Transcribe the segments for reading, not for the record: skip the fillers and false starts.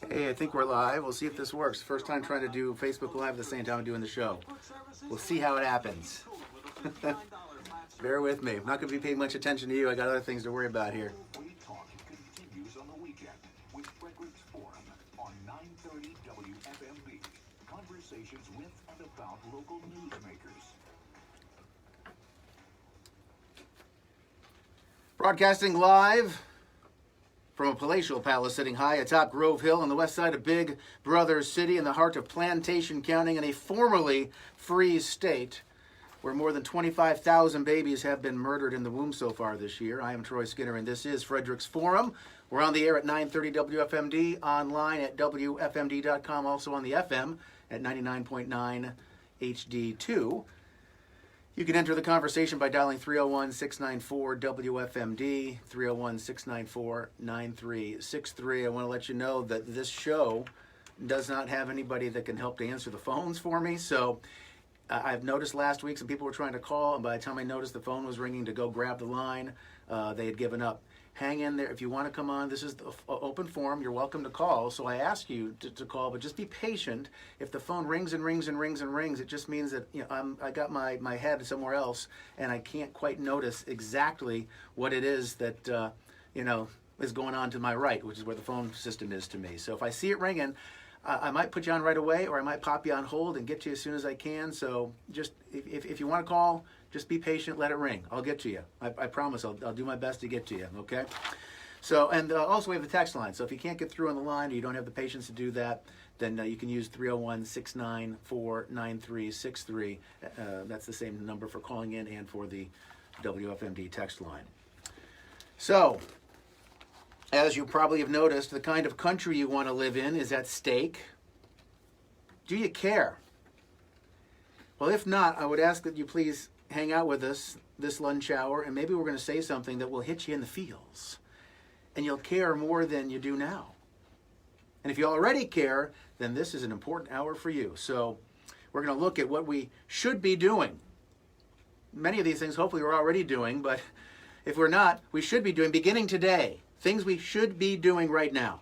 Hey, I think we're live. We'll see if this works. First time trying to do Facebook Live at the same time I'm doing the show. We'll see how it happens. Bear with me. I'm not going to be paying much attention to you. I got other things to worry about here. We Talk continues on the weekend with Frederick's Forum on 930 WFMD. Conversations with and about local newsmakers. Broadcasting live from a palatial palace sitting high atop Grove Hill on the west side of Big Brother City in the heart of Plantation County in a formerly free state where more than 25,000 babies have been murdered in the womb so far this year. I am Troy Skinner, and this is Frederick's Forum. We're on the air at 930 WFMD, online at WFMD.com, also on the FM at 99.9 HD2. You can enter the conversation by dialing 301-694-WFMD, 301-694-9363. I want to let you know that this show does not have anybody that can help to answer the phones for me. So I've noticed last week some people were trying to call, and by the time I noticed the phone was ringing to go grab the line, they had given up. Hang in there. If you want to come on, this is the open forum. You're welcome to call. So I ask you to call, but just be patient. If the phone rings and rings and rings and rings, it just means that I got my head somewhere else, and I can't quite notice exactly what it is that is going on to my right, which is where the phone system is to me. So if I see it ringing, I might put you on right away, or I might pop you on hold and get to you as soon as I can. So just if you want to call, just be patient, let it ring. I'll get to you. I promise I'll do my best to get to you, okay? So, and also we have the text line. So if you can't get through on the line or you don't have the patience to do that, then you can use 301-694-9363. That's the same number for calling in and for the WFMD text line. So, as you probably have noticed, the kind of country you want to live in is at stake. Do you care? Well, if not, I would ask that you please hang out with us this lunch hour, and maybe we're going to say something that will hit you in the feels, and you'll care more than you do now. And if you already care, then this is an important hour for you. So we're going to look at what we should be doing. Many of these things hopefully we're already doing, but if we're not, we should be doing beginning today. Things we should be doing right now.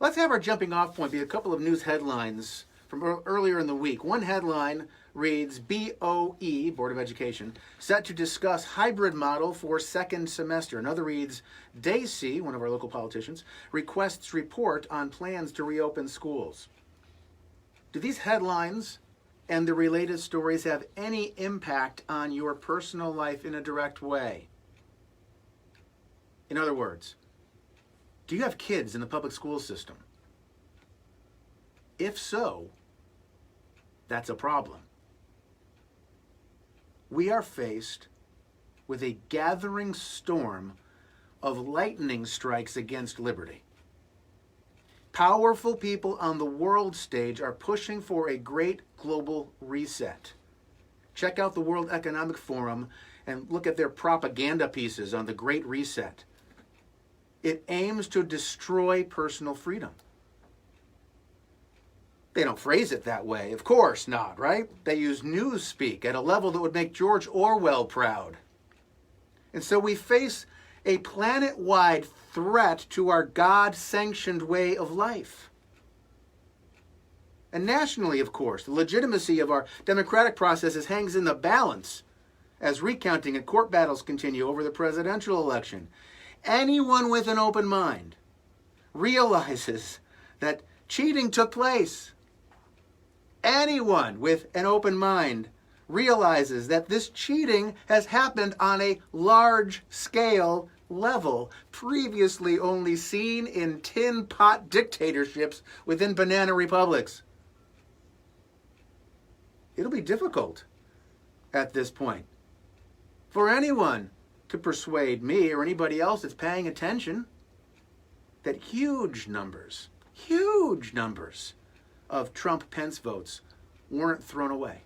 Let's have our jumping off point be a couple of news headlines from earlier in the week. One headline reads, BOE, Board of Education, set to discuss hybrid model for second semester. Another reads, Dacey, one of our local politicians, requests report on plans to reopen schools. Do these headlines and the related stories have any impact on your personal life in a direct way? In other words, do you have kids in the public school system? If so, that's a problem. We are faced with a gathering storm of lightning strikes against liberty. Powerful people on the world stage are pushing for a great global reset. Check out the World Economic Forum and look at their propaganda pieces on the Great Reset. It aims to destroy personal freedom. They don't phrase it that way. Of course not, right? They use newspeak at a level that would make George Orwell proud. And so we face a planet-wide threat to our God-sanctioned way of life. And nationally, of course, the legitimacy of our democratic processes hangs in the balance as recounting and court battles continue over the presidential election. Anyone with an open mind realizes that cheating took place. Anyone with an open mind realizes that this cheating has happened on a large-scale level, previously only seen in tin pot dictatorships within banana republics. It'll be difficult at this point for anyone to persuade me or anybody else that's paying attention that huge numbers of Trump-Pence votes weren't thrown away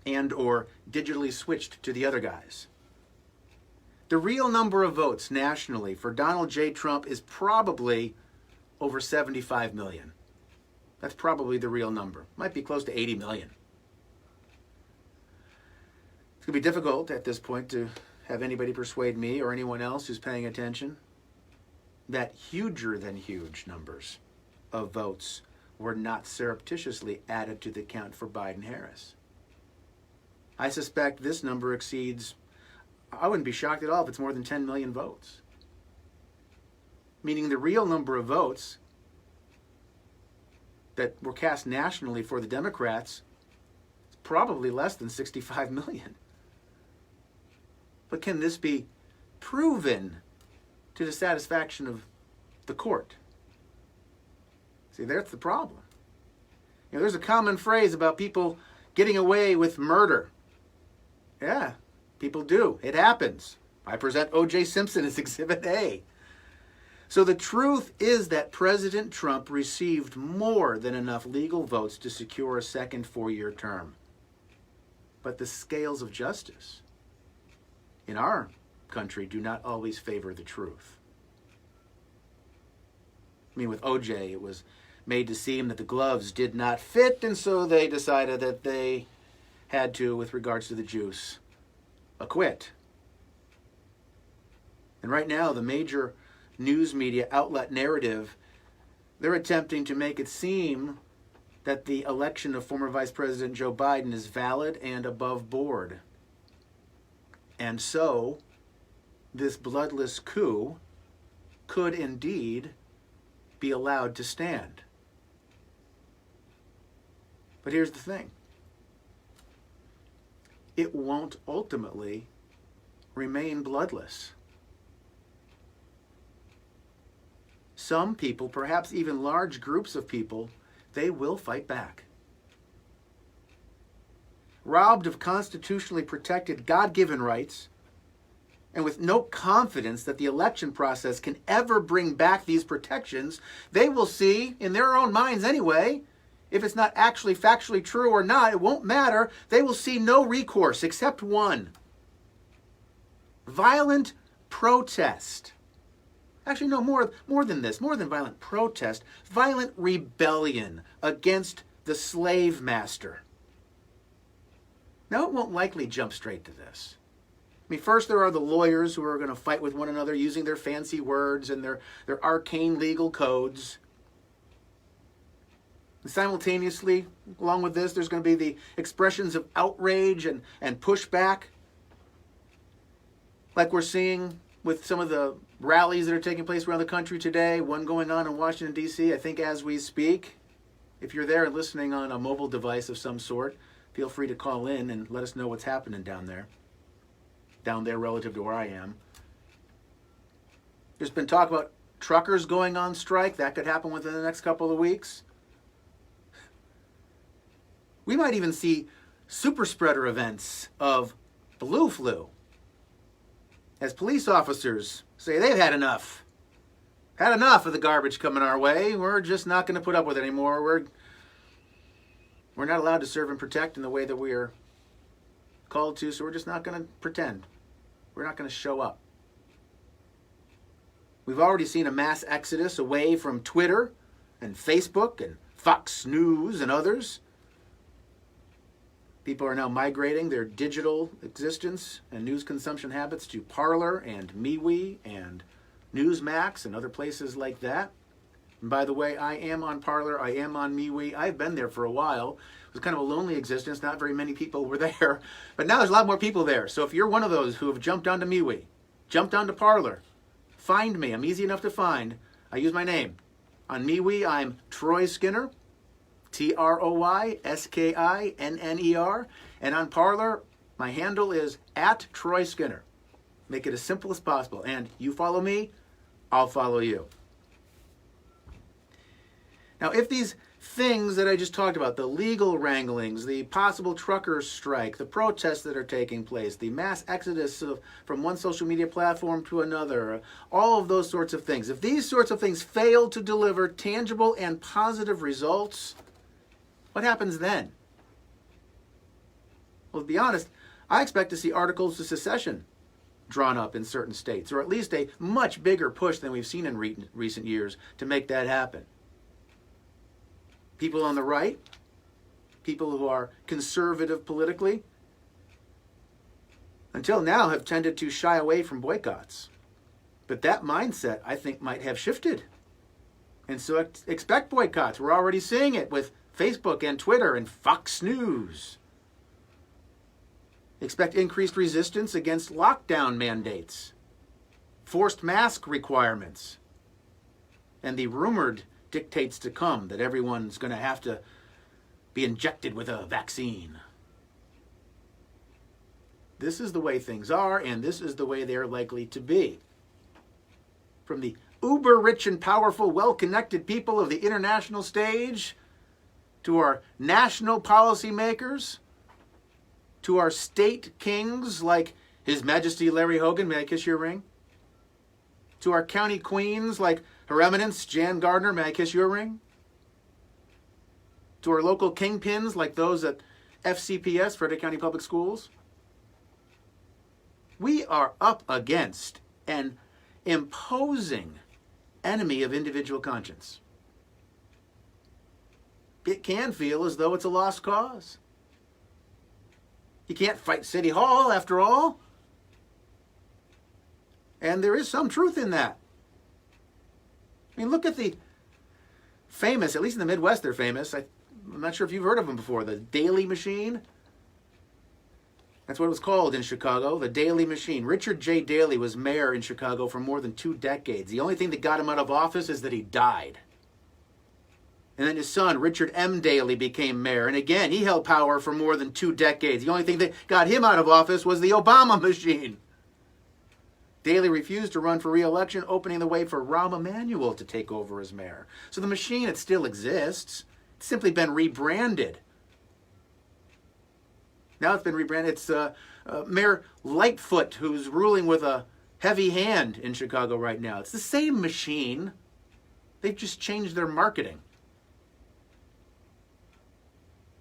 and or digitally switched to the other guys. The real number of votes nationally for Donald J. Trump is probably over 75 million. That's probably the real number. Might be close to 80 million. It's going to be difficult at this point to have anybody persuade me or anyone else who's paying attention that huger than huge numbers of votes were not surreptitiously added to the count for Biden-Harris. I suspect this number exceeds, I wouldn't be shocked at all if it's more than 10 million votes. Meaning the real number of votes that were cast nationally for the Democrats is probably less than 65 million. But can this be proven to the satisfaction of the court? See, that's the problem. You know, there's a common phrase about people getting away with murder. Yeah, people do. It happens. I present O.J. Simpson as Exhibit A. So the truth is that President Trump received more than enough legal votes to secure a second 4-year term. But the scales of justice in our country do not always favor the truth. I mean, with O.J., it was made to seem that the gloves did not fit, and so they decided that they had to, with regards to the juice, acquit. And right now, the major news media outlet narrative, they're attempting to make it seem that the election of former Vice President Joe Biden is valid and above board. And so, this bloodless coup could indeed be allowed to stand. But here's the thing. It won't ultimately remain bloodless. Some people, perhaps even large groups of people, they will fight back. Robbed of constitutionally protected God-given rights, and with no confidence that the election process can ever bring back these protections, they will see, in their own minds anyway, if it's not actually factually true or not, it won't matter, they will see no recourse except one. Violent protest. Actually, no, more than this, more than violent protest, violent rebellion against the slave master. Now, it won't likely jump straight to this. I mean, first there are the lawyers who are going to fight with one another using their fancy words and their arcane legal codes. And simultaneously, along with this, there's going to be the expressions of outrage and pushback, like we're seeing with some of the rallies that are taking place around the country today, one going on in Washington, D.C., I think as we speak. If you're there and listening on a mobile device of some sort, feel free to call in and let us know what's happening down there relative to where I am. There's been talk about truckers going on strike. That could happen within the next couple of weeks. We might even see super spreader events of blue flu, as police officers say they've had enough. Had enough of the garbage coming our way. We're just not going to put up with it anymore. We're not allowed to serve and protect in the way that we are called to, so we're just not going to pretend. We're not going to show up. We've already seen a mass exodus away from Twitter and Facebook and Fox News and others. People are now migrating their digital existence and news consumption habits to Parler and MeWe and Newsmax and other places like that. And by the way, I am on Parler, I am on MeWe. I've been there for a while. It was kind of a lonely existence. Not very many people were there. But now there's a lot more people there. So if you're one of those who have jumped onto MeWe, jumped onto Parler, find me. I'm easy enough to find. I use my name. On MeWe, I'm Troy Skinner. TroySkinner. And on Parler, my handle is @TroySkinner. Make it as simple as possible. And you follow me, I'll follow you. Now, if these things that I just talked about, the legal wranglings, the possible truckers' strike, the protests that are taking place, the mass exodus from one social media platform to another, all of those sorts of things, if these sorts of things fail to deliver tangible and positive results, what happens then? Well, to be honest, I expect to see articles of secession drawn up in certain states, or at least a much bigger push than we've seen in recent years to make that happen. People on the right, people who are conservative politically, until now have tended to shy away from boycotts. But that mindset, I think, might have shifted. And so expect boycotts. We're already seeing it with Facebook and Twitter and Fox News. Expect increased resistance against lockdown mandates, forced mask requirements, and the rumored dictates to come that everyone's going to have to be injected with a vaccine. This is the way things are, and this is the way they're likely to be. From the uber rich and powerful, well-connected people of the international stage, to our national policymakers, to our state kings like His Majesty Larry Hogan, may I kiss your ring? To our county queens like Her Eminence Jan Gardner, may I kiss your ring? To our local kingpins like those at FCPS, Frederick County Public Schools. We are up against an imposing enemy of individual conscience. It can feel as though it's a lost cause. You can't fight City Hall, after all. And there is some truth in that. I mean, look at the famous, at least in the Midwest they're famous, I'm not sure if you've heard of them before, the Daily Machine. That's what it was called in Chicago, the Daley Machine. Richard J. Daley was mayor in Chicago for more than 2 decades. The only thing that got him out of office is that he died. And then his son, Richard M. Daley, became mayor. And again, he held power for more than 2 decades. The only thing that got him out of office was the Obama machine. Daley refused to run for re-election, opening the way for Rahm Emanuel to take over as mayor. So the machine, it still exists. It's simply been rebranded. Now it's been rebranded. It's Mayor Lightfoot, who's ruling with a heavy hand in Chicago right now. It's the same machine. They've just changed their marketing.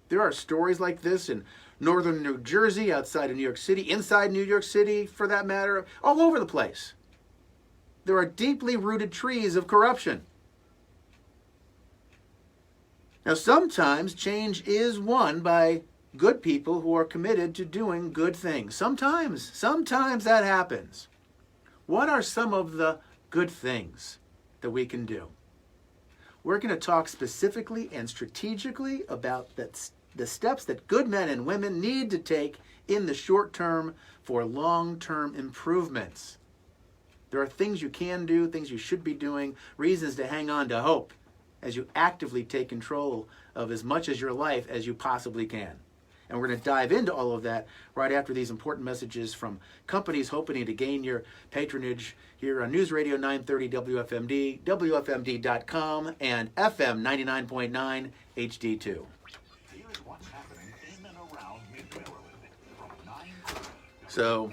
There are stories like this in northern New Jersey, outside of New York City, inside New York City, for that matter, all over the place. There are deeply rooted trees of corruption. Now, sometimes change is won by good people who are committed to doing good things. Sometimes that happens. What are some of the good things that we can do? We're going to talk specifically and strategically about the steps that good men and women need to take in the short term for long-term improvements. There are things you can do, things you should be doing, reasons to hang on to hope as you actively take control of as much of your life as you possibly can. And we're going to dive into all of that right after these important messages from companies hoping to gain your patronage here on News Radio 930 WFMD, WFMD.com, and FM 99.9 HD2. Here's what's happening in and around Mid-Maryland from 9:30 So,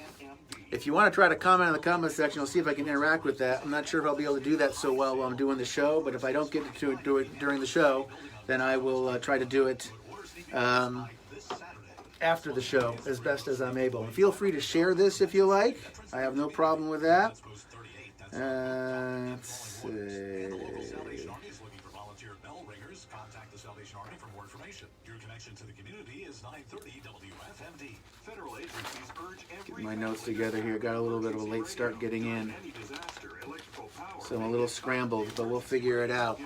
if you want to try to comment in the comment section, I'll see if I can interact with that. I'm not sure if I'll be able to do that so well while I'm doing the show, but if I don't get to do it during the show, then I will try to do it after the show as best as I'm able. And feel free to share this if you like. I have no problem with that. Let's see. Get my notes together here. Got a little bit of a late start getting in, so I'm a little scrambled, but we'll figure it out.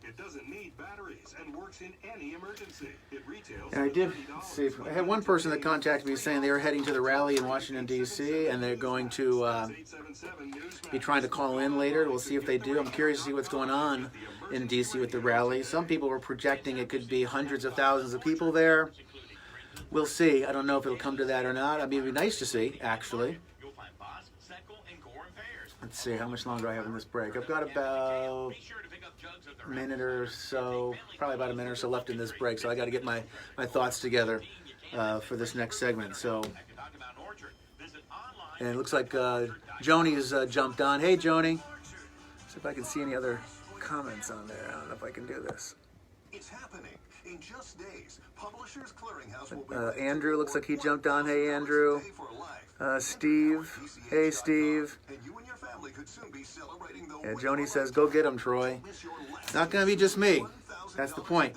It doesn't need batteries and works in any emergency. It retails. And I did see. I had one person that contacted me saying they were heading to the rally in Washington D.C. and they're going to be trying to call in later. We'll see if they do. I'm curious to see what's going on in D.C. with the rally. Some people were projecting it could be hundreds of thousands of people there. We'll see. I don't know if it'll come to that or not. I mean, it'd be nice to see, actually. Let's see, how much longer I have in this break. I've got about a minute or so, probably about a minute or so left in this break, so I got to get my thoughts together for this next segment. So, and it looks like Joni has jumped on. Hey, Joni. See if I can see any other comments on there. I don't know if I can do this. It's happening. In just days, Publishers Clearinghouse will be Andrew looks like he jumped on. Hey, Andrew. Steve. Hey, Steve. Yeah, Joni says, go get him, Troy. It's not going to be just me. That's the point.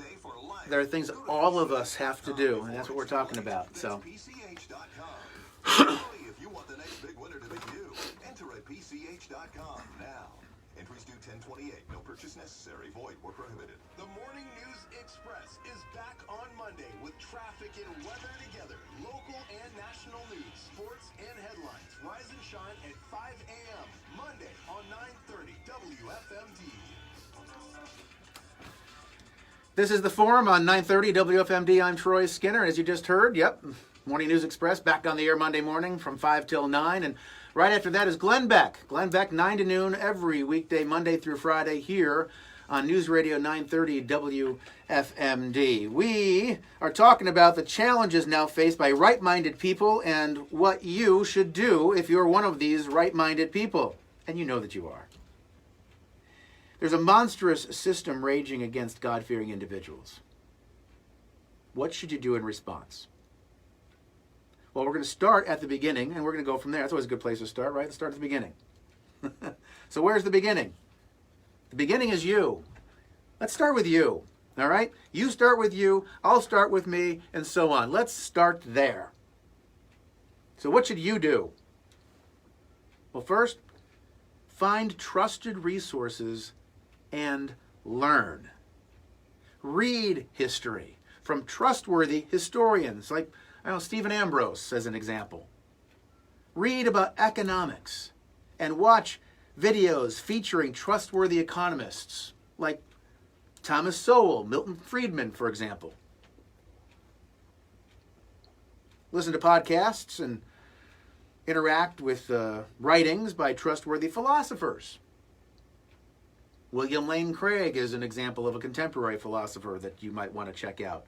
There are things all of us have to do, and that's what we're talking about. So, WFMDCH.com now. Entries due 10/28. No purchase necessary. Void where prohibited. The Morning News Express is back on Monday with traffic and weather together. Local and national news, sports, and headlines. Rise and shine at 5 a.m. Monday on 9:30 WFMD. This is the Forum on 930 WFMD. I'm Troy Skinner. As you just heard, Morning News Express back on the air Monday morning from 5 till 9. And right after that is Glenn Beck. Glenn Beck, 9 to noon every weekday, Monday through Friday here on News Radio 930 WFMD. We are talking about the challenges now faced by right-minded people and what you should do if you're one of these right-minded people. And you know that you are. There's a monstrous system raging against God-fearing individuals. What should you do in response? Well, we're going to start at the beginning, and we're going to go from there. That's always a good place to start, right? Let's start at the beginning. So where's the beginning? The beginning is you. Let's start with you, all right? You start with you, I'll start with me, and so on. Let's start there. So what should you do? Well, first, find trusted resources and learn. Read history from trustworthy historians like Stephen Ambrose as an example. Read about economics and watch videos featuring trustworthy economists like Thomas Sowell, Milton Friedman, for example. Listen to podcasts and interact with writings by trustworthy philosophers. William Lane Craig is an example of a contemporary philosopher that you might want to check out.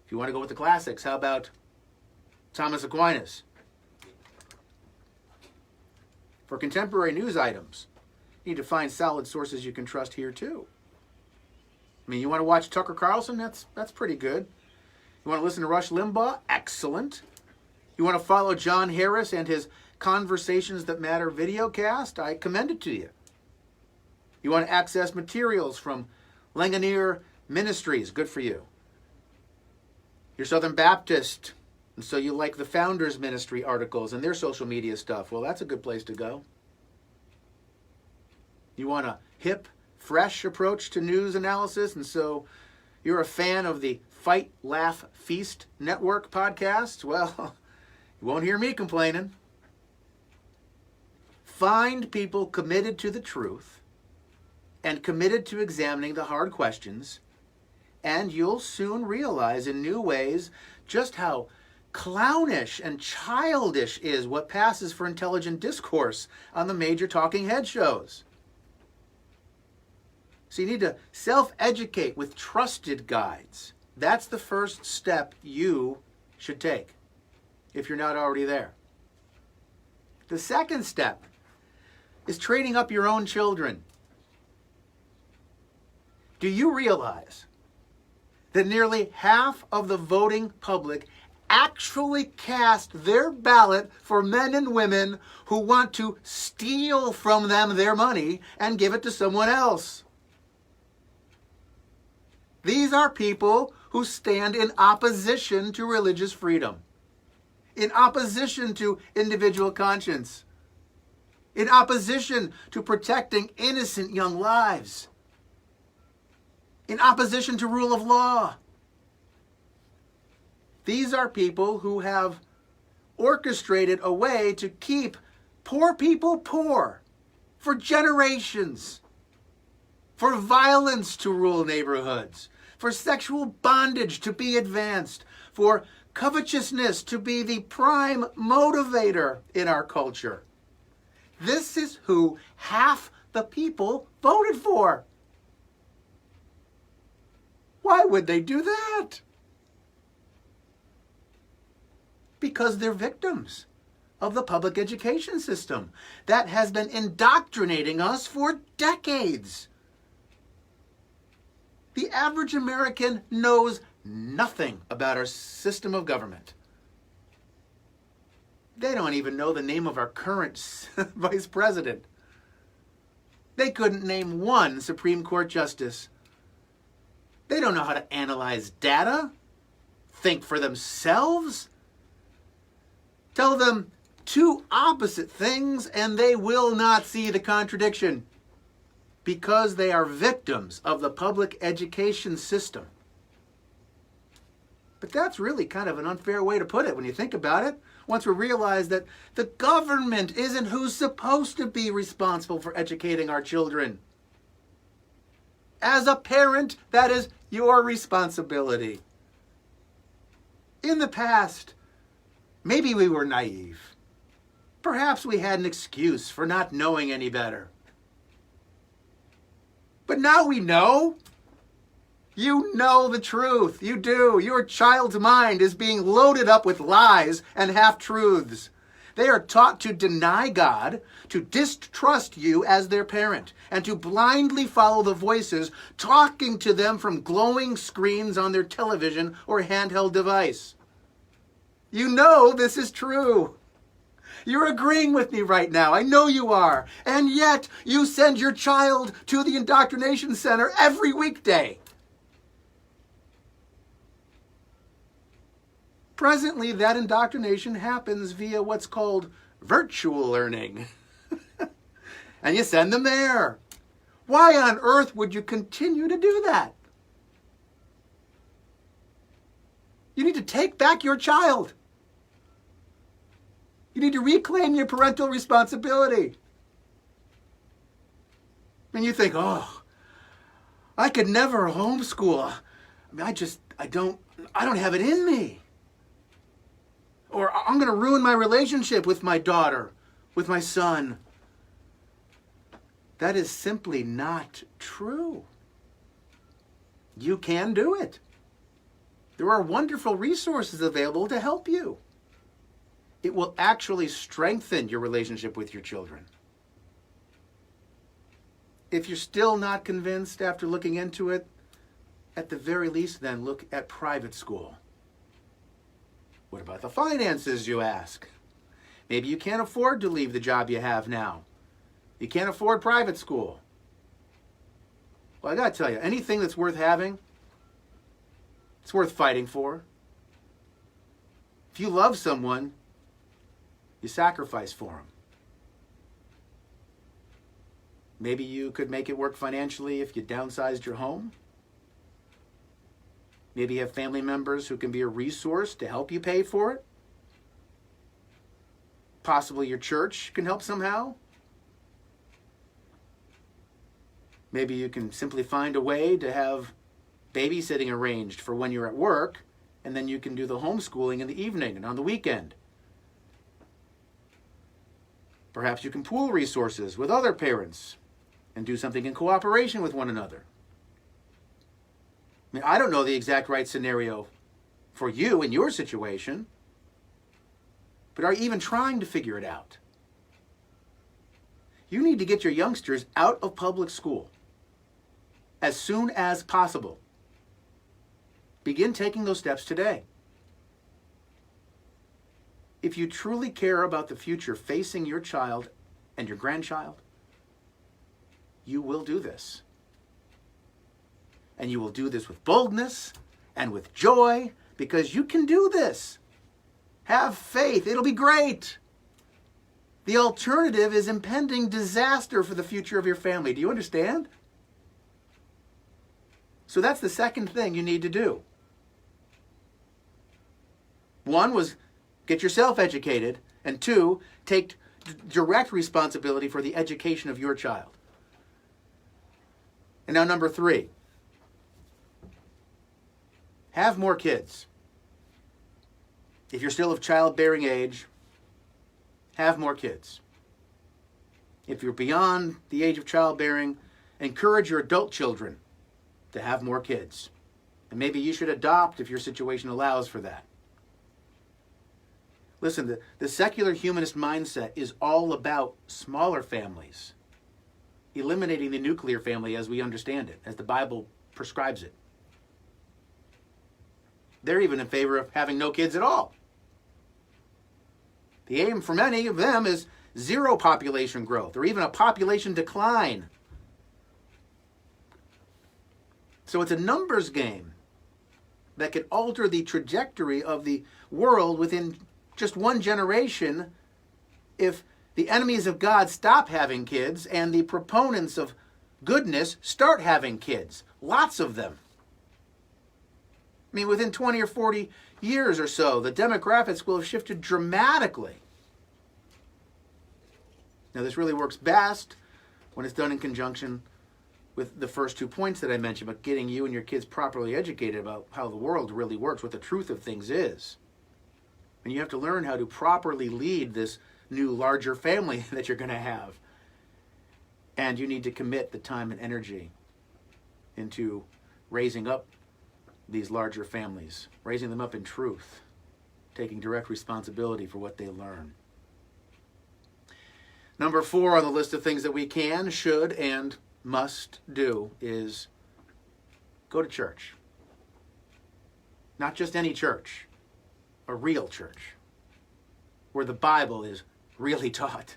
If you want to go with the classics, how about Thomas Aquinas? For contemporary news items, you need to find solid sources you can trust here too. I mean, you want to watch Tucker Carlson? That's pretty good. You want to listen to Rush Limbaugh? Excellent. You want to follow John Harris and his Conversations That Matter videocast? I commend it to you. You want to access materials from Ligonier Ministries? Good for you. You're Southern Baptist, and so you like the Founders Ministry articles and their social media stuff. Well, that's a good place to go. You want a hip, fresh approach to news analysis, and so you're a fan of the Fight, Laugh, Feast Network podcast? Well, you won't hear me complaining. Find people committed to the truth and committed to examining the hard questions, and you'll soon realize in new ways just how clownish and childish is what passes for intelligent discourse on the major talking head shows. So you need to self-educate with trusted guides. That's the first step you should take if you're not already there. The second step is training up your own children. Do you realize that nearly half of the voting public actually cast their ballot for men and women who want to steal from them their money and give it to someone else? These are people who stand in opposition to religious freedom, in opposition to individual conscience, in opposition to protecting innocent young lives, in opposition to rule of law. These are people who have orchestrated a way to keep poor people poor for generations, for violence to rule neighborhoods, for sexual bondage to be advanced, for covetousness to be the prime motivator in our culture. This is who half the people voted for. Why would they do that? Because they're victims of the public education system that has been indoctrinating us for decades. The average American knows nothing about our system of government. They don't even know the name of our current vice president. They couldn't name one Supreme Court justice. They don't know how to analyze data, think for themselves. Tell them two opposite things, and they will not see the contradiction because they are victims of the public education system. But that's really kind of an unfair way to put it when you think about it. Once we realize that the government isn't who's supposed to be responsible for educating our children. As a parent, that is your responsibility. In the past, maybe we were naive. Perhaps we had an excuse for not knowing any better. But now we know. You know the truth. You do. Your child's mind is being loaded up with lies and half-truths. They are taught to deny God, to distrust you as their parent, and to blindly follow the voices talking to them from glowing screens on their television or handheld device. You know this is true. You're agreeing with me right now. I know you are. And yet, you send your child to the indoctrination center every weekday. Presently, that indoctrination happens via what's called virtual learning. And you send them there. Why on earth would you continue to do that? You need to take back your child. You need to reclaim your parental responsibility. And you think, oh, I could never homeschool. I don't have it in me. Or I'm going to ruin my relationship with my daughter, with my son. That is simply not true. You can do it. There are wonderful resources available to help you. It will actually strengthen your relationship with your children. If you're still not convinced after looking into it, at the very least then look at private school. What about the finances, you ask? Maybe you can't afford to leave the job you have now. You can't afford private school. Well, I got to tell you, anything that's worth having, it's worth fighting for. If you love someone, you sacrifice for them. Maybe you could make it work financially if you downsized your home. Maybe you have family members who can be a resource to help you pay for it. Possibly your church can help somehow. Maybe you can simply find a way to have babysitting arranged for when you're at work, and then you can do the homeschooling in the evening and on the weekend. Perhaps you can pool resources with other parents and do something in cooperation with one another. I don't know the exact right scenario for you in your situation, but are you even trying to figure it out? You need to get your youngsters out of public school as soon as possible. Begin taking those steps today. If you truly care about the future facing your child and your grandchild, you will do this. And you will do this with boldness and with joy because you can do this. Have faith. It'll be great. The alternative is impending disaster for the future of your family. Do you understand? So that's the second thing you need to do. One was get yourself educated, and two, take direct responsibility for the education of your child. And now number three. Have more kids. If you're still of childbearing age, have more kids. If you're beyond the age of childbearing, encourage your adult children to have more kids. And maybe you should adopt if your situation allows for that. Listen, the secular humanist mindset is all about smaller families, eliminating the nuclear family as we understand it, as the Bible prescribes it. They're even in favor of having no kids at all. The aim for many of them is zero population growth or even a population decline. So it's a numbers game that can alter the trajectory of the world within just one generation if the enemies of God stop having kids and the proponents of goodness start having kids? Lots of them. I mean, within 20 or 40 years or so, the demographics will have shifted dramatically. Now, this really works best when it's done in conjunction with the first 2 points that I mentioned about getting you and your kids properly educated about how the world really works, what the truth of things is. And you have to learn how to properly lead this new, larger family that you're going to have. And you need to commit the time and energy into raising up these larger families, raising them up in truth, taking direct responsibility for what they learn. Number 4 on the list of things that we can, should, and must do is go to church. Not just any church, a real church, where the Bible is really taught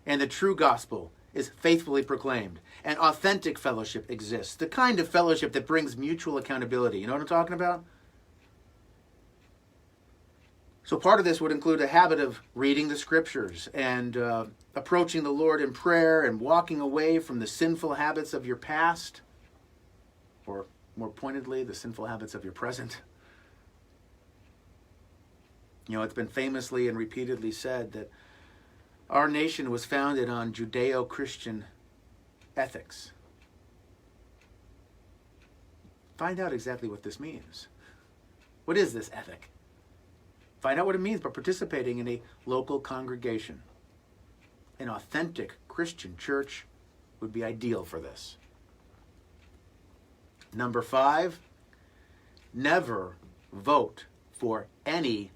and the true gospel is faithfully proclaimed and authentic fellowship exists. The kind of fellowship that brings mutual accountability. You know what I'm talking about? So part of this would include a habit of reading the scriptures and approaching the Lord in prayer and walking away from the sinful habits of your past, or more pointedly, the sinful habits of your present. You know, it's been famously and repeatedly said that our nation was founded on Judeo-Christian ethics. Find out exactly what this means. What is this ethic? Find out what it means by participating in a local congregation. An authentic Christian church would be ideal for this. Number 5, never vote for any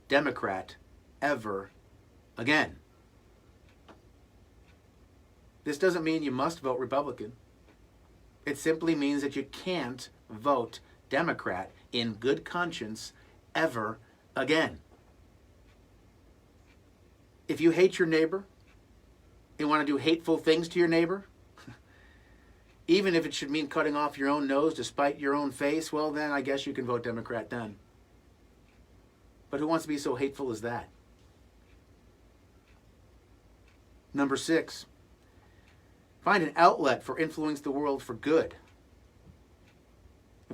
Democrat ever again. This doesn't mean you must vote Republican. It simply means that you can't vote Democrat in good conscience ever again. If you hate your neighbor and want to do hateful things to your neighbor, even if it should mean cutting off your own nose to spite your own face, well then I guess you can vote Democrat then. But who wants to be so hateful as that? Number 6, find an outlet for influencing the world for good.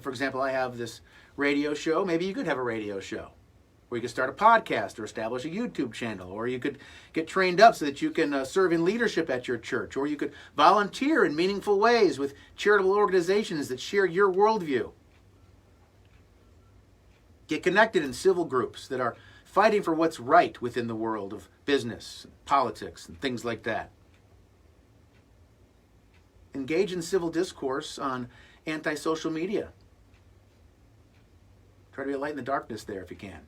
For example, I have this radio show. Maybe you could have a radio show. Or you could start a podcast or establish a YouTube channel. Or you could get trained up so that you can serve in leadership at your church. Or you could volunteer in meaningful ways with charitable organizations that share your worldview. Get connected in civil groups that are fighting for what's right within the world of business, politics, and things like that. Engage in civil discourse on anti-social media. Try to be a light in the darkness there if you can.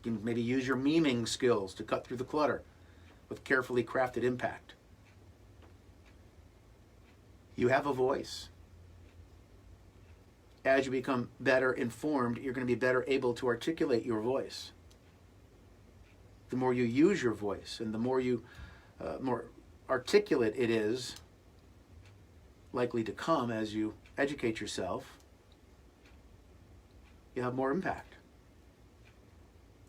You can maybe use your memeing skills to cut through the clutter with carefully crafted impact. You have a voice. As you become better informed, you're going to be better able to articulate your voice. The more you use your voice and the more articulate it is likely to come as you educate yourself, you have more impact.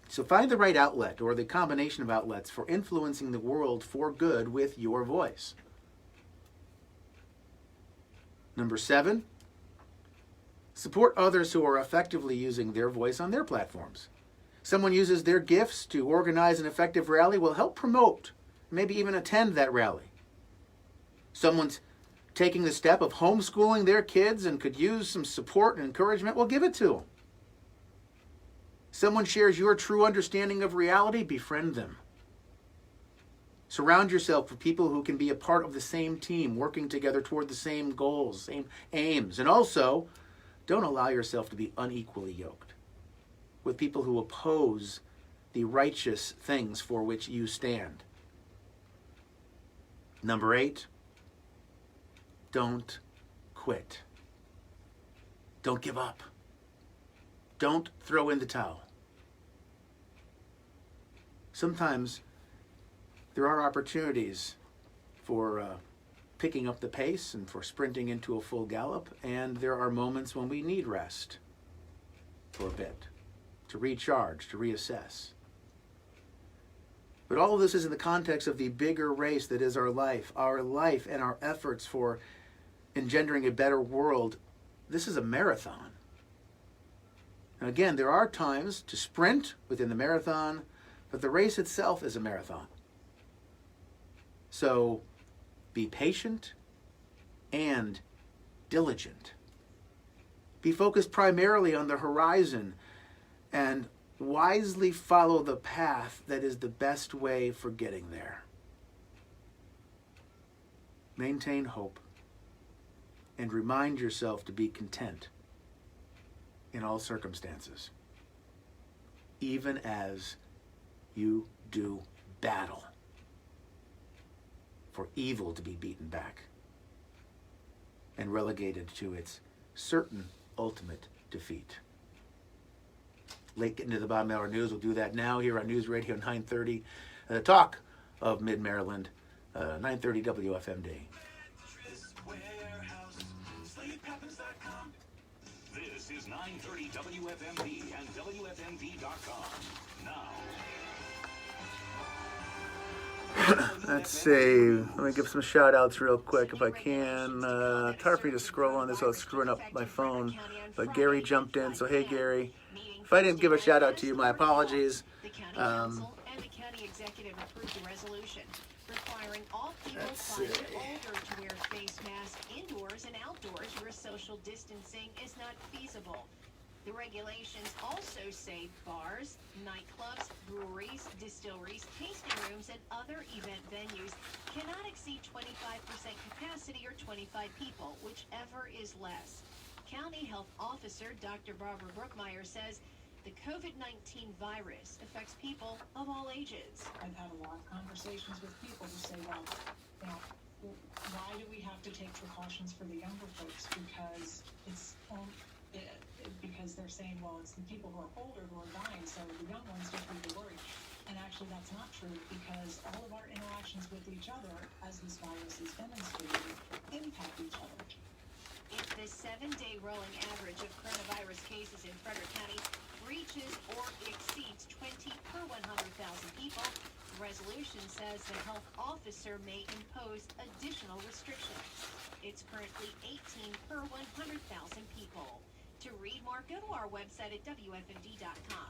So find the right outlet or the combination of outlets for influencing the world for good with your voice. Number 7, support others who are effectively using their voice on their platforms. Someone uses their gifts to organize an effective rally, will help promote, maybe even attend that rally. Someone's taking the step of homeschooling their kids and could use some support and encouragement, well, give it to them. Someone shares your true understanding of reality, befriend them. Surround yourself with people who can be a part of the same team, working together toward the same goals, same aims. And also, don't allow yourself to be unequally yoked with people who oppose the righteous things for which you stand. Number 8, don't quit. Don't give up. Don't throw in the towel. Sometimes there are opportunities for picking up the pace and for sprinting into a full gallop, and there are moments when we need rest for a bit, to recharge, to reassess. But all of this is in the context of the bigger race that is our life and our efforts for engendering a better world. This is a marathon. And again, there are times to sprint within the marathon, but the race itself is a marathon. So be patient and diligent. Be focused primarily on the horizon and wisely follow the path that is the best way for getting there. Maintain hope and remind yourself to be content in all circumstances, even as you do battle for evil to be beaten back and relegated to its certain ultimate defeat. Late getting to the bottom hour news. We'll do that now here on News Radio 930, the talk of Mid-Maryland, 930 WFMD. This is 930 WFMD and WFMD.com. Now. Let's see. Let me give some shout outs real quick if I can. It's hard for me to scroll on this without screwing up my phone. But Gary jumped in, so hey Gary. If I didn't give a shout out to you, my apologies. The county council and the county executive approved a resolution requiring all people 5 and older to wear face masks indoors and outdoors where social distancing is not feasible. The regulations also say bars, nightclubs, breweries, distilleries, tasting rooms, and other event venues cannot exceed 25% capacity or 25 people, whichever is less. County Health Officer Dr. Barbara Brookmeyer says the COVID-19 virus affects people of all ages. I've had a lot of conversations with people who say, well, you know, why do we have to take precautions for the younger folks? Because because they're saying, well, it's the people who are older who are dying, so the young ones don't need to worry. And actually, that's not true, because all of our interactions with each other, as this virus is demonstrating, impact each other. If the 7-day rolling average of coronavirus cases in Frederick County reaches or exceeds 20 per 100,000 people, the resolution says the health officer may impose additional restrictions. It's currently 18 per 100,000 people. To read more, go to our website at WFMD.com.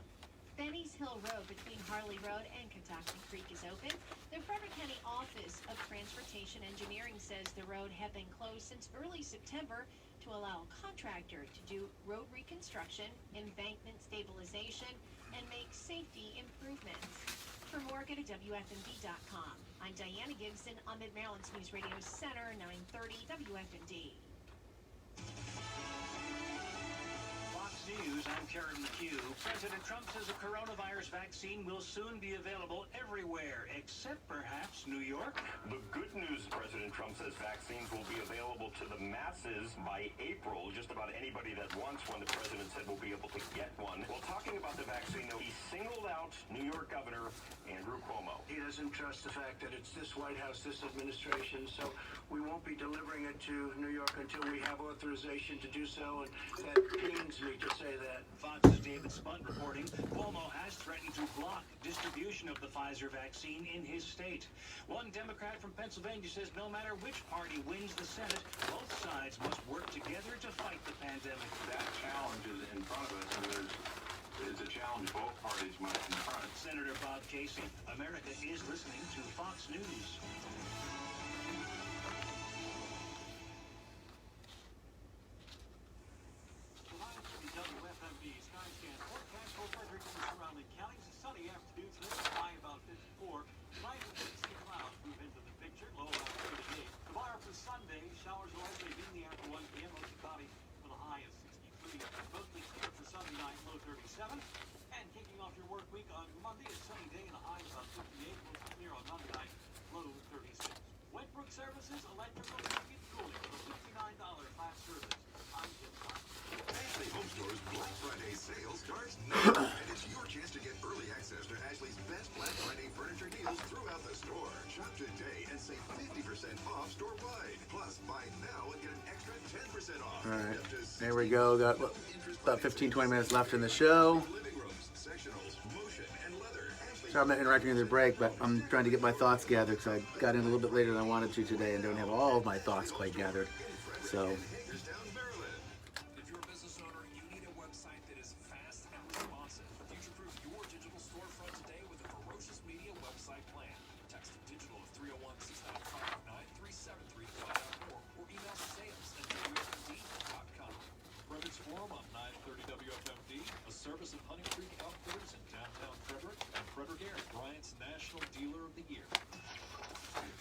Benny's Hill Road between Harley Road and Catoctin Creek is open. The Frederick County Office of Transportation Engineering says the road had been closed since early September to allow a contractor to do road reconstruction, embankment stabilization, and make safety improvements. For more, go to WFMD.com. I'm Diana Gibson on Mid-Maryland's News Radio Center, 930 WFMD. Fox News, I'm Karen McHugh. President Trump says a coronavirus vaccine will soon be available everywhere, except perhaps New York. The good news, President Trump says vaccines will be available to the masses by April. Just about anybody that wants one, the president said will be able to get one. While talking about the vaccine, though, he singled out New York Governor Andrew Cuomo. He doesn't trust the fact that it's this White House, this administration, so we won't be delivering it to New York until we have authorization to do so, and that pains me to say that. Fox's David Spunt reporting Cuomo has threatened to block distribution of the Pfizer vaccine in his state. One Democrat from Pennsylvania says no matter which party wins the Senate, both sides must work together to fight the pandemic. That challenge is in front of us, and it's a challenge both parties must confront. Senator Bob Casey, America is listening to Fox News. WFMD Skyscan forecast for Frederick and surrounding counties. A sunny afternoon today, high about 54. Tonight we can see clouds move into the picture, low around 38. Tomorrow for Sunday, showers will likely be in the after 1 p.m. Mostly cloudy with a high of 63. Mostly clear for Sunday night, low 37. And kicking off your work week on Monday, a sunny day and a high of about 58. Mostly clear on Monday night, low 36. Wentbrook Services, electrical, heating, and cooling for $59 flat service. I'm Jim Fox. Ashley Home Store's Black Friday sale starts now, and it's your chance to get early access to Ashley's best Black Friday furniture deals throughout the store. Shop today and save 50% off store-wide. Plus, buy now and get an extra 10% off. All right, there we go. Got about 15-20 minutes left in the show. Living rooms, sectionals, motion, and leather. Ashley Sorry I'm not interacting with the break, but I'm trying to get my thoughts gathered because I got in a little bit later than I wanted to today and don't have all of my thoughts quite gathered. So, If you're a business owner, you need a website that is fast and responsive. Future-proof your digital storefront today with a Ferocious Media website plan. Text digital at 301-695-9373 to find out more, or email sales@wfmd.com. Frederick's Forum on 930 WFMD, a service of Honey Creek Outfitters in downtown Frederick, and Frederick Air, Bryant's National Dealer of the Year. It's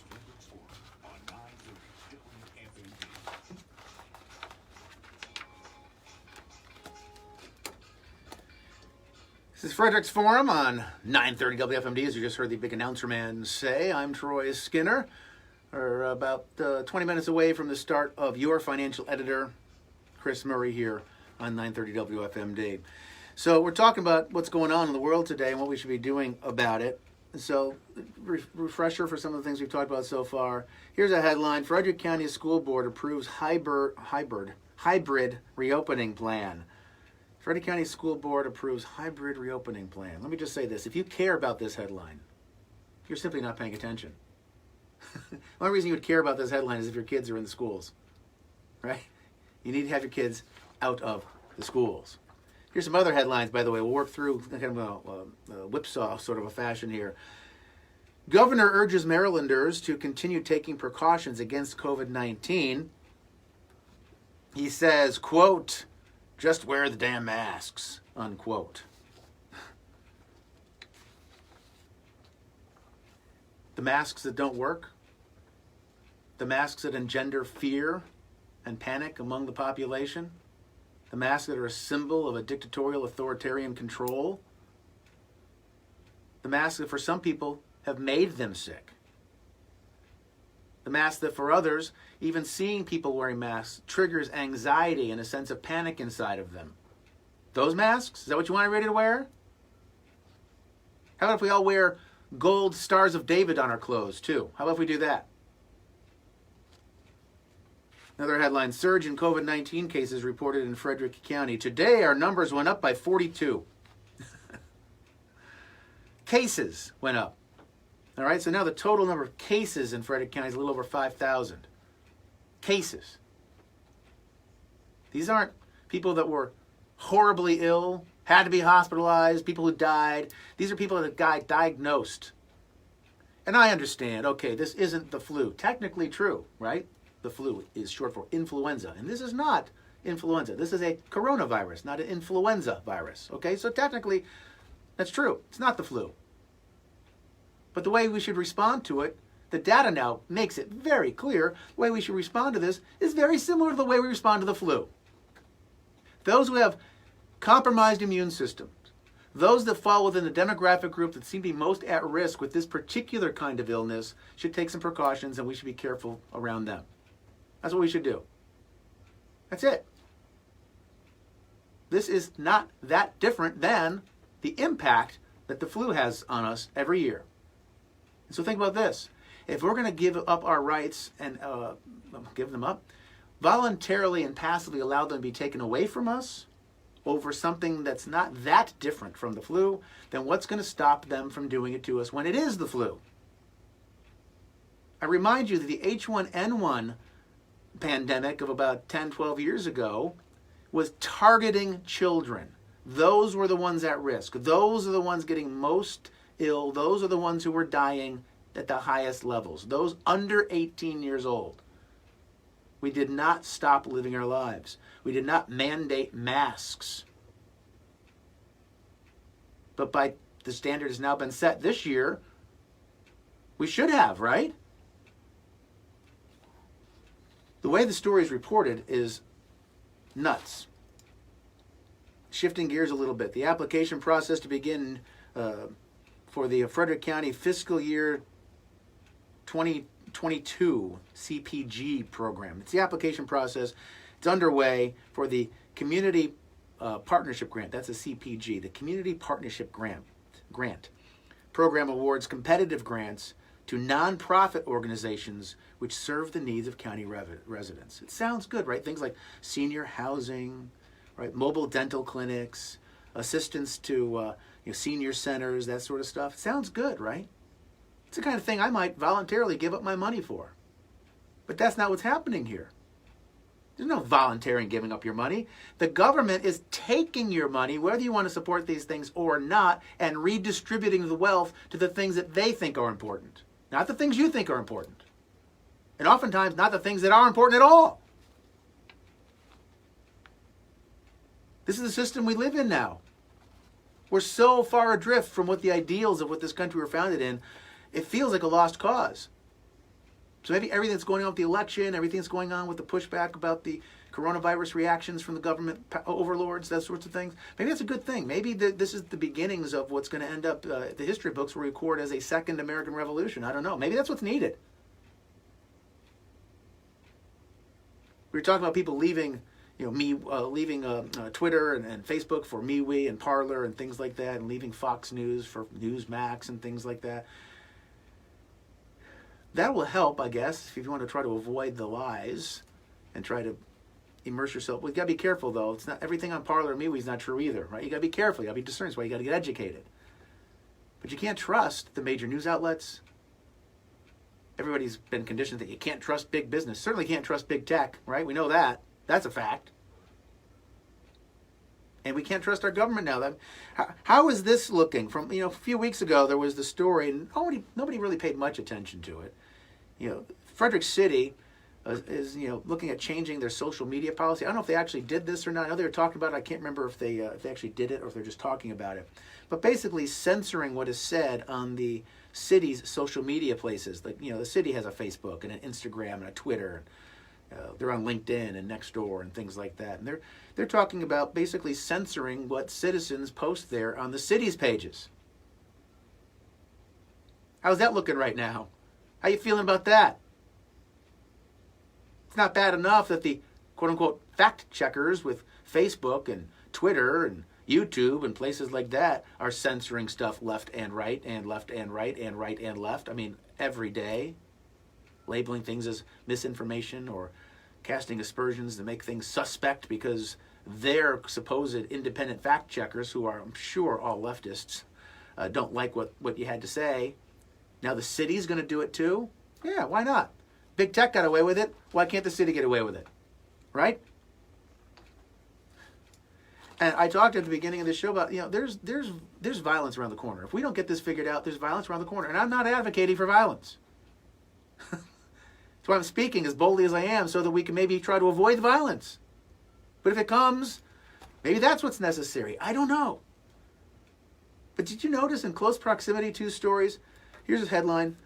Frederick's Forum on 930 WFMD. this is Frederick's Forum on 930 WFMD, as you just heard the big announcer man say. I'm Troy Skinner. We're about 20 minutes away from the start of your financial editor, Chris Murray, here on 930 WFMD. So we're talking about what's going on in the world today and what we should be doing about it. So, refresher for some of the things we've talked about so far. Here's a headline: Frederick County School Board approves hybrid reopening plan. Frederick County School Board approves hybrid reopening plan. Let me just say this: if you care about this headline, you're simply not paying attention. The only reason you would care about this headline is if your kids are in the schools, right? You need to have your kids out of the schools. Here's some other headlines, by the way. We'll work through kind of a whipsaw sort of a fashion here. Governor urges Marylanders to continue taking precautions against COVID-19. He says, quote, just wear the damn masks, unquote. The masks that don't work, the masks that engender fear and panic among the population, the masks that are a symbol of a dictatorial authoritarian control, the masks that for some people have made them sick, the masks that for others, even seeing people wearing masks triggers anxiety and a sense of panic inside of them. Those masks, is that what you want everybody to wear? How about if we all wear gold stars of David on our clothes too? How about if we do that? Another headline: surge in COVID-19 cases reported in Frederick County. Today, our numbers went up by 42. Cases went up. All right, so now the total number of cases in Frederick County is a little over 5,000. Cases. These aren't people that were horribly ill, had to be hospitalized, people who died. These are people that got diagnosed. And I understand, okay, this isn't the flu. Technically true, right? The flu is short for influenza. And this is not influenza. This is a coronavirus, not an influenza virus. Okay, so technically, that's true. It's not the flu. But the way we should respond to it, the data now makes it very clear, the way we should respond to this is very similar to the way we respond to the flu. Those who have compromised immune systems, those that fall within the demographic group that seem to be most at risk with this particular kind of illness should take some precautions, and we should be careful around them. That's what we should do. That's it. This is not that different than the impact that the flu has on us every year. And so think about this. If we're going to give up our rights and give them up, voluntarily and passively allow them to be taken away from us over something that's not that different from the flu, then what's going to stop them from doing it to us when it is the flu? I remind you that the H1N1 pandemic of about 10, 12 years ago was targeting children. Those were the ones at risk. Those are the ones getting most ill. Those are the ones who were dying at the highest levels. Those under 18 years old. We did not stop living our lives. We did not mandate masks. But by the standard has now been set this year, we should have, right? The way the story is reported is nuts. Shifting gears a little bit. The application process to begin for the Frederick County fiscal year 2022 CPG program. It's the application process. It's underway for the Community Partnership Grant. That's a CPG, the Community Partnership Grant. Program awards competitive grants to nonprofit organizations which serve the needs of county residents. It sounds good, right? Things like senior housing, right? Mobile dental clinics, assistance to senior centers, that sort of stuff. Sounds good, right? It's the kind of thing I might voluntarily give up my money for. But that's not what's happening here. There's no volunteering giving up your money. The government is taking your money, whether you want to support these things or not, and redistributing the wealth to the things that they think are important. Not the things you think are important. And oftentimes not the things that are important at all. This is the system we live in now. We're so far adrift from what the ideals of what this country were founded in, it feels like a lost cause. So maybe everything that's going on with the election, everything that's going on with the pushback about the coronavirus reactions from the government overlords, that sorts of things, maybe that's a good thing. Maybe this is the beginnings of what's going to end up, the history books will record as a second American Revolution. I don't know. Maybe that's what's needed. We were talking about people leaving, leaving Twitter and Facebook for MeWe and Parler and things like that, and leaving Fox News for Newsmax and things like that. That will help, I guess, if you want to try to avoid the lies and try to immerse yourself. Well, you got to be careful, though. It's not everything on Parler and MeWe is not true either, right? You got to be careful. You got to be discerning. That's why you got to get educated. But you can't trust the major news outlets. Everybody's been conditioned that you can't trust big business. Certainly can't trust big tech, right? We know that. That's a fact. And we can't trust our government now. How is this looking? From a few weeks ago, there was the story, and nobody really paid much attention to it. Frederick City is looking at changing their social media policy. I don't know if they actually did this or not. I know they were talking about it. I can't remember if they actually did it or if they're just talking about it. But basically censoring what is said on the city's social media places. Like the city has a Facebook and an Instagram and a Twitter. They're on LinkedIn and Nextdoor and things like that. And they're talking about basically censoring what citizens post there on the city's pages. How's that looking right now? How you feeling about that? It's not bad enough that the quote-unquote fact checkers with Facebook and Twitter and YouTube and places like that are censoring stuff left and right and left and right and right and left. I mean, every day. Labeling things as misinformation or casting aspersions to make things suspect because their supposed independent fact checkers, who are, I'm sure, all leftists, don't like what you had to say. Now the city's going to do it too? Yeah, why not? Big tech got away with it. Why can't the city get away with it? Right? And I talked at the beginning of the show about, there's violence around the corner. If we don't get this figured out, there's violence around the corner. And I'm not advocating for violence. That's why I'm speaking as boldly as I am, so that we can maybe try to avoid violence. But if it comes, maybe that's what's necessary. I don't know. But did you notice in close proximity to stories? Here's a headline.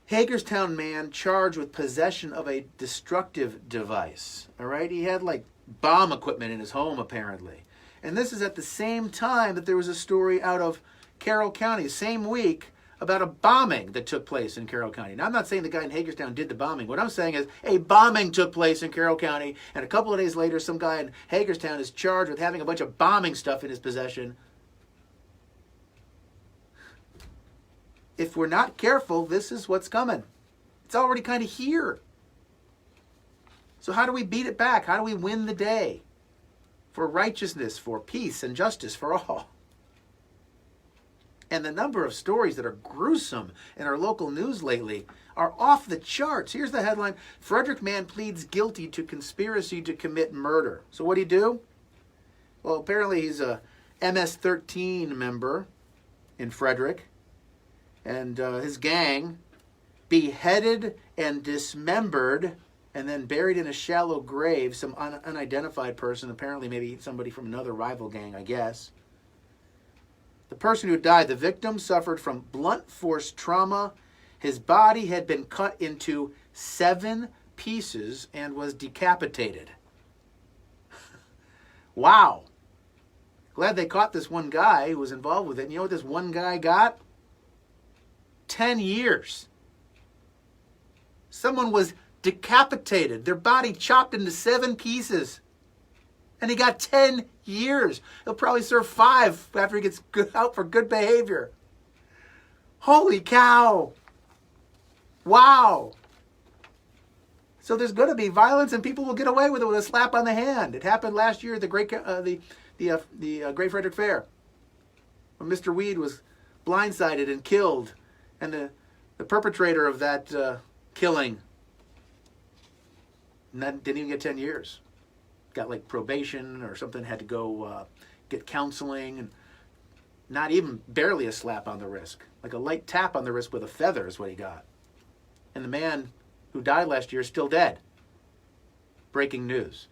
Hagerstown man charged with possession of a destructive device. All right? He had bomb equipment in his home, apparently. And this is at the same time that there was a story out of Carroll County, same week, about a bombing that took place in Carroll County. Now, I'm not saying the guy in Hagerstown did the bombing. What I'm saying is a bombing took place in Carroll County, and a couple of days later, some guy in Hagerstown is charged with having a bunch of bombing stuff in his possession. If we're not careful, this is what's coming. It's already kind of here. So how do we beat it back? How do we win the day for righteousness, for peace and justice for all? And the number of stories that are gruesome in our local news lately are off the charts. Here's the headline. Frederick man pleads guilty to conspiracy to commit murder. So what'd he do? Well, apparently he's a MS-13 member in Frederick. And his gang beheaded and dismembered and then buried in a shallow grave some unidentified person, apparently maybe somebody from another rival gang, I guess. The person who died, the victim, suffered from blunt force trauma. His body had been cut into 7 pieces and was decapitated. Wow. Glad they caught this one guy who was involved with it. And you know what this one guy got? 10 years. Someone was decapitated, their body chopped into 7 pieces. And he got 10 years. He'll probably serve 5 after he gets out for good behavior. Holy cow. Wow. So there's going to be violence, and people will get away with it with a slap on the hand. It happened last year at the Great Frederick Fair. when Mr. Weed was blindsided and killed, and the perpetrator of that killing didn't even get 10 years. Got like probation or something, had to go get counseling, and not even barely a slap on the wrist. Like a light tap on the wrist with a feather is what he got. And the man who died last year is still dead. Breaking news.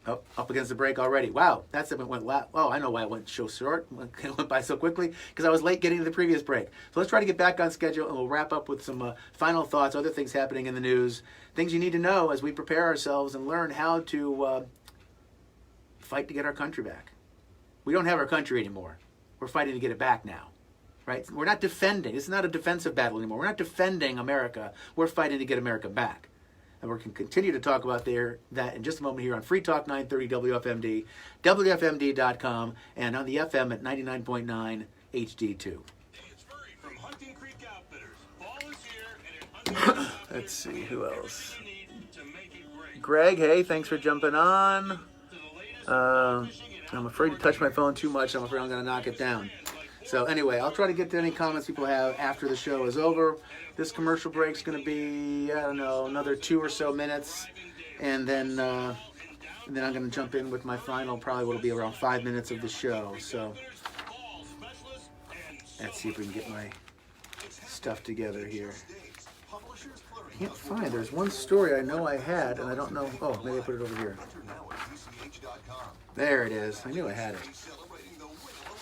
Oh, up against the break already. Wow, that's it went loud. Oh, I know why it went so short. It went by so quickly, because I was late getting to the previous break. So let's try to get back on schedule, and we'll wrap up with some final thoughts, other things happening in the news, things you need to know as we prepare ourselves and learn how to fight to get our country back. We don't have our country anymore. We're fighting to get it back now, right? We're not defending. It's not a defensive battle anymore. We're not defending America. We're fighting to get America back. And we're going to continue to talk about that in just a moment here on Free Talk 930 WFMD, WFMD.com, and on the FM at 99.9 HD2. From Hunting Creek Outfitters, fall is here, and Let's see, who else? Greg, hey, thanks for jumping on. I'm afraid to touch my phone too much. I'm afraid I'm going to knock it down. So anyway, I'll try to get to any comments people have after the show is over. This commercial break's going to be, I don't know, another 2 or so minutes. And then I'm going to jump in with my final, probably what'll be around 5 minutes of the show. So let's see if we can get my stuff together here. I can't find. There's one story I know I had, and I don't know. Oh, maybe I put it over here. There it is. I knew I had it.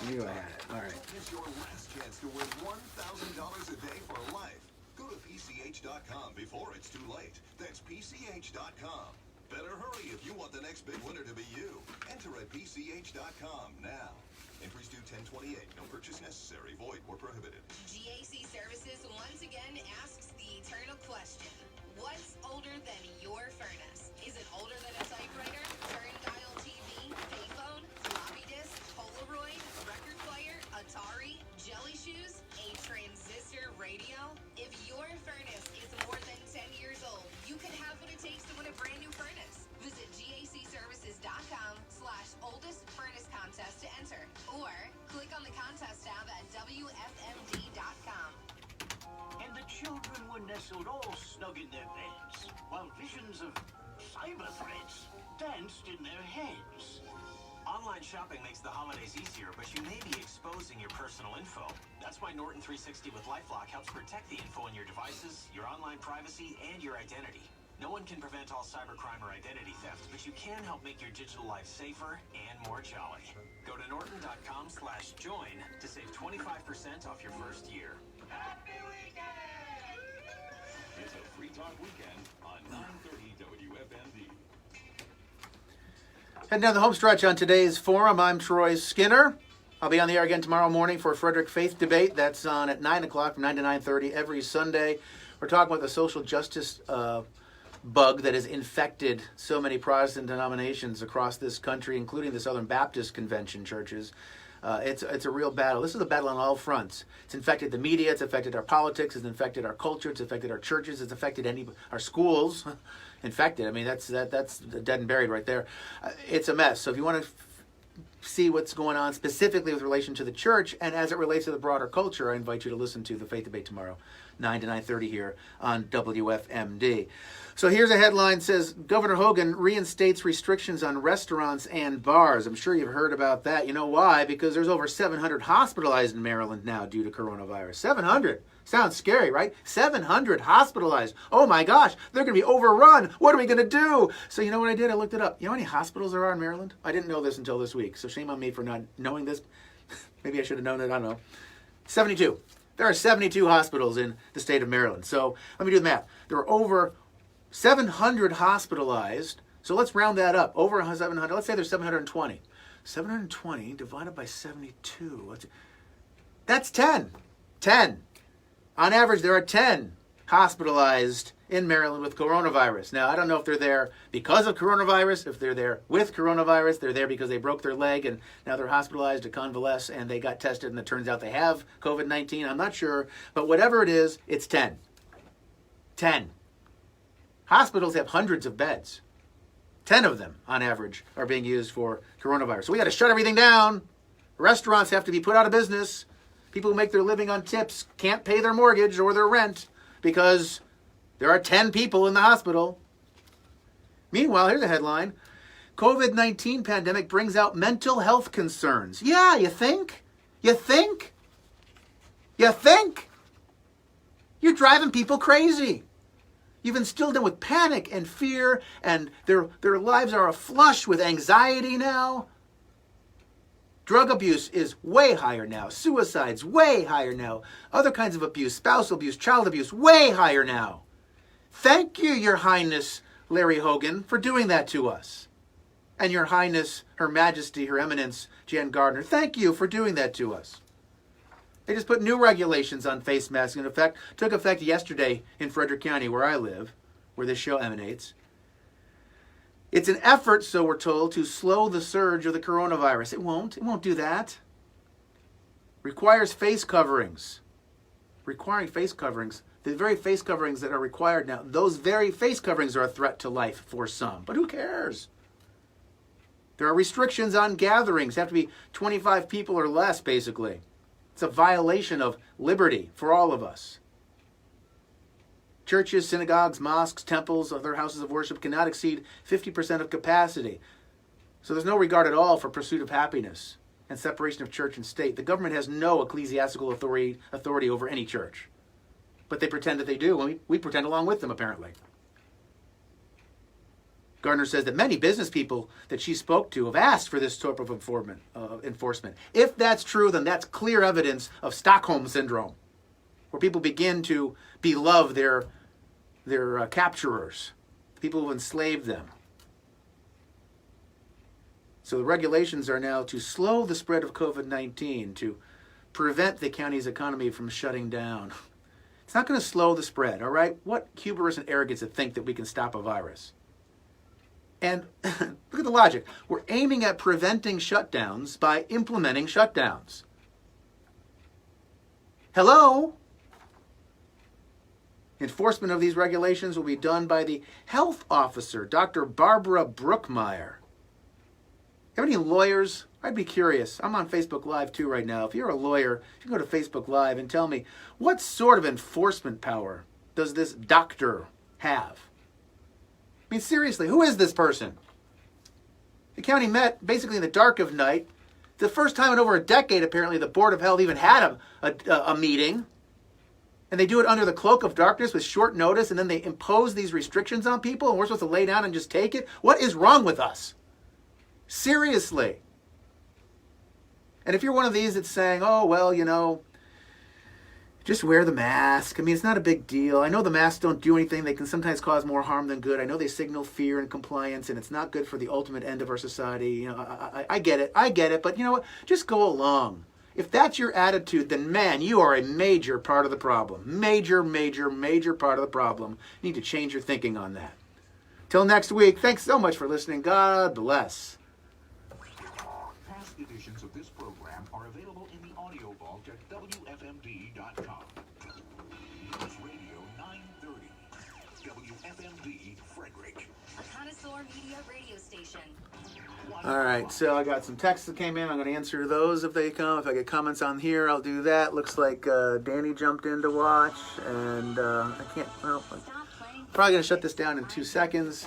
I knew I had it. All right. It's your last chance to win $1,000 a day for life. Go to PCH.com before it's too late. That's PCH.com. Better hurry if you want the next big winner to be you. Enter at PCH.com now. Entries due 10/28. No purchase necessary. Void or prohibited. GAC Services once again asks the eternal question. What's older than your furnace? Is it older than a typewriter, turn dial TV, payphone, floppy disk, Polaroid, record player, Atari, jelly shoes, a transistor radio? If your furnace is more than 10 years old, you can have what it takes to win a brand new furnace. Visit GACservices.com/oldest furnace contest to enter, or click on the contest tab at WFMD.com. And the children were nestled all snug in their beds, while visions of cyber threats danced in their heads. Online shopping makes the holidays easier, but you may be exposing your personal info. That's why Norton 360 with LifeLock helps protect the info in your devices, your online privacy, and your identity. No one can prevent all cybercrime or identity theft, but you can help make your digital life safer and more jolly. Go to norton.com/join to save 25% off your first year. Happy weekend! It's a Free Talk Weekend on 930 WFMD. Heading down the home stretch on today's forum, I'm Troy Skinner. I'll be on the air again tomorrow morning for Frederick Faith Debate. That's on at 9 o'clock from 9 to 9:30 every Sunday. We're talking about the social justice bug that has infected so many Protestant denominations across this country, including the Southern Baptist Convention churches. It's a real battle. This is a battle on all fronts. It's infected the media. It's affected our politics. It's infected our culture. It's affected our churches. It's affected our schools. Infected. I mean, that's dead and buried right there. It's a mess. So if you want to see what's going on specifically with relation to the church and as it relates to the broader culture, I invite you to listen to the Faith Debate tomorrow, 9 to 9:30 here on WFMD. So here's a headline, says Governor Hogan reinstates restrictions on restaurants and bars. I'm sure you've heard about that. You know why? Because there's over 700 hospitalized in Maryland now due to coronavirus. 700. Sounds scary, right? 700 hospitalized. Oh my gosh, they're going to be overrun. What are we going to do? So you know what I did? I looked it up. You know how many hospitals there are in Maryland? I didn't know this until this week. So shame on me for not knowing this. Maybe I should have known it. I don't know. 72. There are 72 hospitals in the state of Maryland. So let me do the math. There are over 700 hospitalized. So let's round that up. Over 700. Let's say there's 720. 720 divided by 72. That's 10. 10. On average, there are 10 hospitalized in Maryland with coronavirus. Now, I don't know if they're there because of coronavirus, if they're there with coronavirus, they're there because they broke their leg and now they're hospitalized to convalesce and they got tested and it turns out they have COVID-19. I'm not sure. But whatever it is, it's 10. 10. Hospitals have hundreds of beds. 10 of them, on average, are being used for coronavirus. So we got to shut everything down. Restaurants have to be put out of business. People who make their living on tips can't pay their mortgage or their rent because there are 10 people in the hospital. Meanwhile, here's a headline. COVID-19 pandemic brings out mental health concerns. Yeah, you think? You think? You think? You're driving people crazy. You've instilled them with panic and fear, and their lives are aflush with anxiety now. Drug abuse is way higher now. Suicide's way higher now. Other kinds of abuse, spousal abuse, child abuse, way higher now. Thank you, Your Highness Larry Hogan, for doing that to us. And Your Highness, Her Majesty, Her Eminence, Jan Gardner, thank you for doing that to us. They just put new regulations on face masks in effect. Took effect yesterday in Frederick County, where I live, where this show emanates. It's an effort, so we're told, to slow the surge of the coronavirus. It won't. It won't do that. Requires face coverings. Requiring face coverings. The very face coverings that are required now, those very face coverings are a threat to life for some. But who cares? There are restrictions on gatherings. Have to be 25 people or less, basically. It's a violation of liberty for all of us. Churches, synagogues, mosques, temples, other houses of worship cannot exceed 50% of capacity. So there's no regard at all for pursuit of happiness and separation of church and state. The government has no ecclesiastical authority over any church. But they pretend that they do, and we pretend along with them, apparently. Gardner says that many business people that she spoke to have asked for this sort of enforcement. If that's true, then that's clear evidence of Stockholm Syndrome, where people begin to beloved their capturers, the people who enslaved them. So the regulations are now to slow the spread of COVID-19, to prevent the county's economy from shutting down. It's not going to slow the spread, all right? What hubris and arrogance to think that we can stop a virus. And look at the logic. We're aiming at preventing shutdowns by implementing shutdowns. Hello? Enforcement of these regulations will be done by the health officer, Dr. Barbara Brookmeyer. Have any lawyers? I'd be curious. I'm on Facebook Live too right now. If you're a lawyer, you can go to Facebook Live and tell me, what sort of enforcement power does this doctor have? I mean, seriously, who is this person? The county met basically in the dark of night. The first time in over a decade, apparently, the Board of Health even had a meeting. And they do it under the cloak of darkness with short notice, and then they impose these restrictions on people, and we're supposed to lay down and just take it? What is wrong with us? Seriously. And if you're one of these that's saying, oh, well, you know, just wear the mask. I mean, it's not a big deal. I know the masks don't do anything. They can sometimes cause more harm than good. I know they signal fear and compliance, and it's not good for the ultimate end of our society. You know, I get it. I get it. But you know what? Just go along. If that's your attitude, then man, you are a major part of the problem. Major, major, major part of the problem. You need to change your thinking on that. Till next week, thanks so much for listening. God bless. Past editions of this program are available in the audio vault at WFMD.com. News Radio 930. WFMD Frederick. A connoisseur media radio station. All right, so I got some texts that came in. I'm going to answer those if they come. If I get comments on here, I'll do that. Looks like Danny jumped in to watch, and I can't, well, I'm probably going to shut this down in 2 seconds.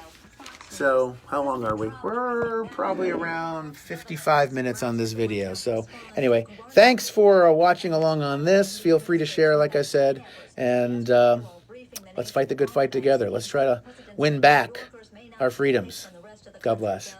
So how long are we? We're probably around 55 minutes on this video. So anyway, thanks for watching along on this. Feel free to share, like I said, and let's fight the good fight together. Let's try to win back our freedoms. God bless.